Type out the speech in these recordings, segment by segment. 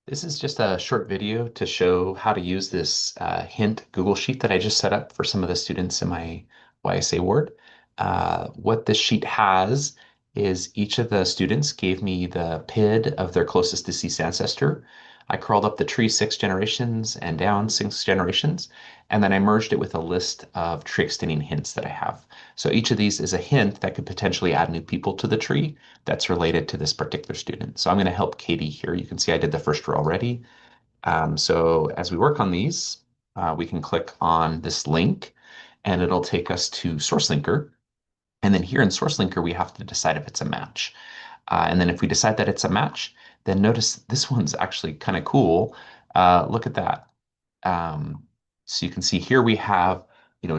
This is just a short video to show how to use this hint Google Sheet that I just set up for some of the students in my YSA ward. What this sheet has is each of the students gave me the PID of their closest deceased ancestor. I crawled up the tree 6 generations and down 6 generations, and then I merged it with a list of tree extending hints that I have. So each of these is a hint that could potentially add new people to the tree that's related to this particular student. So I'm going to help Katie here. You can see I did the first row already. So as we work on these, we can click on this link and it'll take us to SourceLinker. And then here in SourceLinker, we have to decide if it's a match. And then if we decide that it's a match, then notice this one's actually kind of cool. Look at that. Um, so you can see here we have,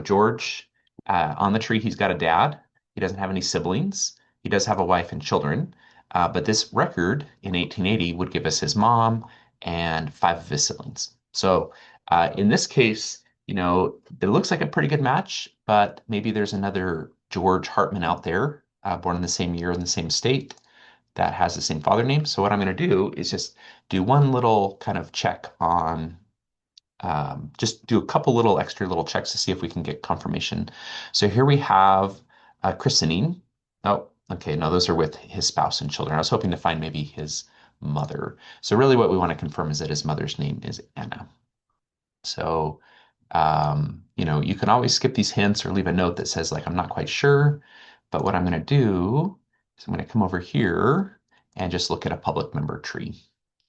George on the tree. He's got a dad. He doesn't have any siblings. He does have a wife and children. But this record in 1880 would give us his mom and 5 of his siblings. So in this case, it looks like a pretty good match, but maybe there's another George Hartman out there, born in the same year in the same state that has the same father name. So what I'm going to do is just do one little kind of check on just do a couple little extra little checks to see if we can get confirmation. So here we have christening. Oh, okay. No, those are with his spouse and children. I was hoping to find maybe his mother. So really what we want to confirm is that his mother's name is Anna. So, you can always skip these hints or leave a note that says like, I'm not quite sure. But what I'm going to do is I'm going to come over here and just look at a public member tree.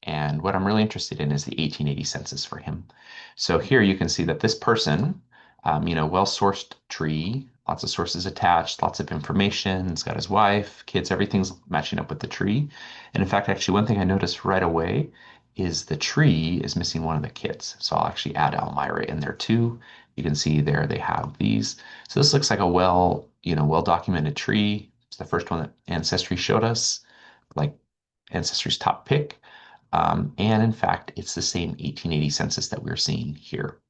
And what I'm really interested in is the 1880 census for him. So here you can see that this person, well-sourced tree, lots of sources attached, lots of information. It's got his wife, kids, everything's matching up with the tree. And in fact, actually, one thing I noticed right away is the tree is missing one of the kids. So I'll actually add Elmira in there too. You can see there they have these. So this looks like a well-documented tree. It's the first one that Ancestry showed us, like Ancestry's top pick. And in fact, it's the same 1880 census that we're seeing here.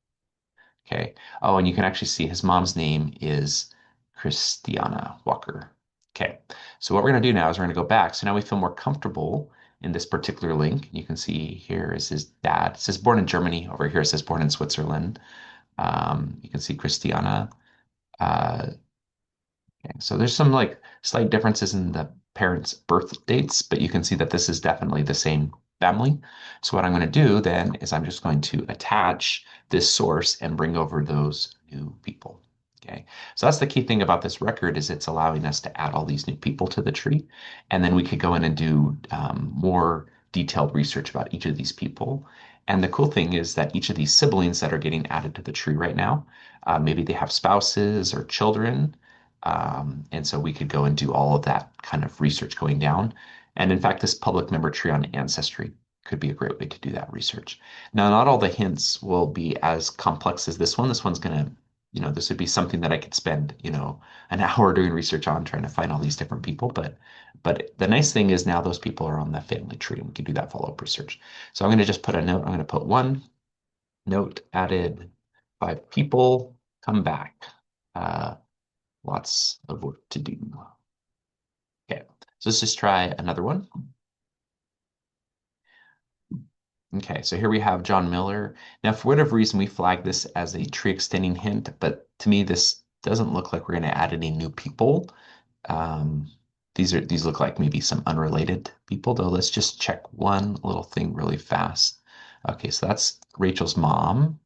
Okay. Oh, and you can actually see his mom's name is Christiana Walker. Okay. So what we're going to do now is we're going to go back. So now we feel more comfortable in this particular link. You can see here is his dad. It says born in Germany. Over here it says born in Switzerland. You can see Christiana. Uh, okay. So there's some like slight differences in the parents' birth dates, but you can see that this is definitely the same family. So what I'm going to do then is I'm just going to attach this source and bring over those new people. Okay, so that's the key thing about this record is it's allowing us to add all these new people to the tree, and then we could go in and do more detailed research about each of these people. And the cool thing is that each of these siblings that are getting added to the tree right now, maybe they have spouses or children, and so we could go and do all of that kind of research going down. And in fact, this public member tree on Ancestry could be a great way to do that research. Now, not all the hints will be as complex as this one. This one's going to, this would be something that I could spend, an hour doing research on trying to find all these different people. But the nice thing is now those people are on the family tree and we can do that follow-up research. So I'm going to just put a note. I'm going to put one note added 5 people, come back. Uh, Lots of work to do. Okay, so let's just try another one. Okay, so here we have John Miller. Now, for whatever reason, we flagged this as a tree extending hint, but to me, this doesn't look like we're going to add any new people. Um, these look like maybe some unrelated people, though. Let's just check one little thing really fast. Okay, so that's Rachel's mom.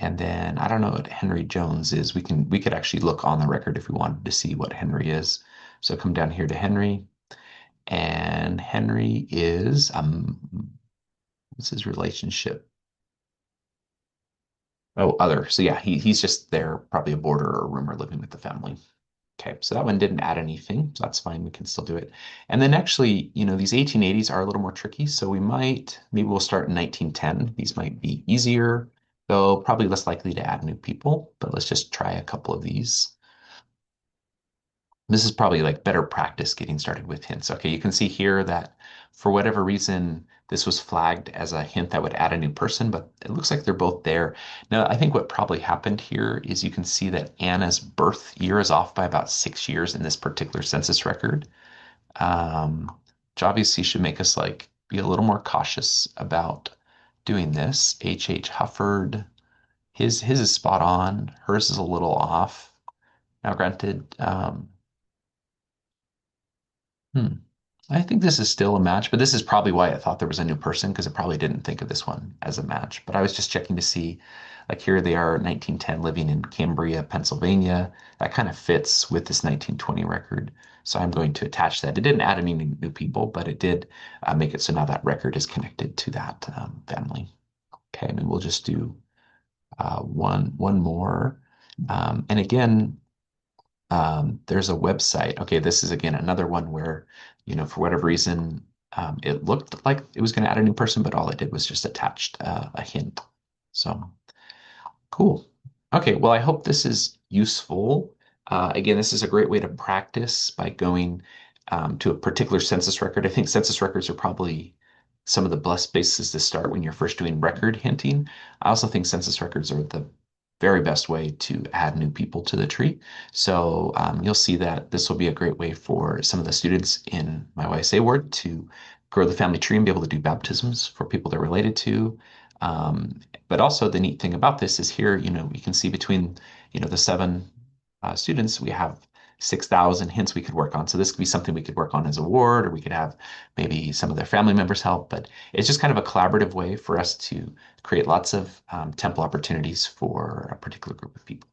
And then I don't know what Henry Jones is. We could actually look on the record if we wanted to see what Henry is. So come down here to Henry, and Henry is what's his relationship? Oh, other. So yeah, he's just there, probably a boarder or a roomer living with the family. Okay, so that one didn't add anything, so that's fine. We can still do it. And then actually, these 1880s are a little more tricky, so maybe we'll start in 1910. These might be easier, though probably less likely to add new people, but let's just try a couple of these. This is probably like better practice getting started with hints. Okay, you can see here that for whatever reason, this was flagged as a hint that would add a new person, but it looks like they're both there. Now, I think what probably happened here is you can see that Anna's birth year is off by about 6 years in this particular census record, which obviously should make us like be a little more cautious about doing this. H. Hufford, his is spot on. Hers is a little off. Now, granted, hmm, I think this is still a match, but this is probably why I thought there was a new person because I probably didn't think of this one as a match. But I was just checking to see, like here they are, 1910, living in Cambria, Pennsylvania. That kind of fits with this 1920 record. So I'm going to attach that. It didn't add any new people, but it did make it so now that record is connected to that family. Okay, and we'll just do one more. And again, there's a website. Okay, this is again another one where, for whatever reason, it looked like it was going to add a new person, but all it did was just attached a hint. So cool. Okay, well, I hope this is useful. Again, this is a great way to practice by going to a particular census record. I think census records are probably some of the best places to start when you're first doing record hinting. I also think census records are the very best way to add new people to the tree. So you'll see that this will be a great way for some of the students in my YSA ward to grow the family tree and be able to do baptisms for people they're related to. But also the neat thing about this is here, we can see between, the seven students, we have 6,000 hints we could work on. So this could be something we could work on as a ward, or we could have maybe some of their family members help. But it's just kind of a collaborative way for us to create lots of temple opportunities for a particular group of people.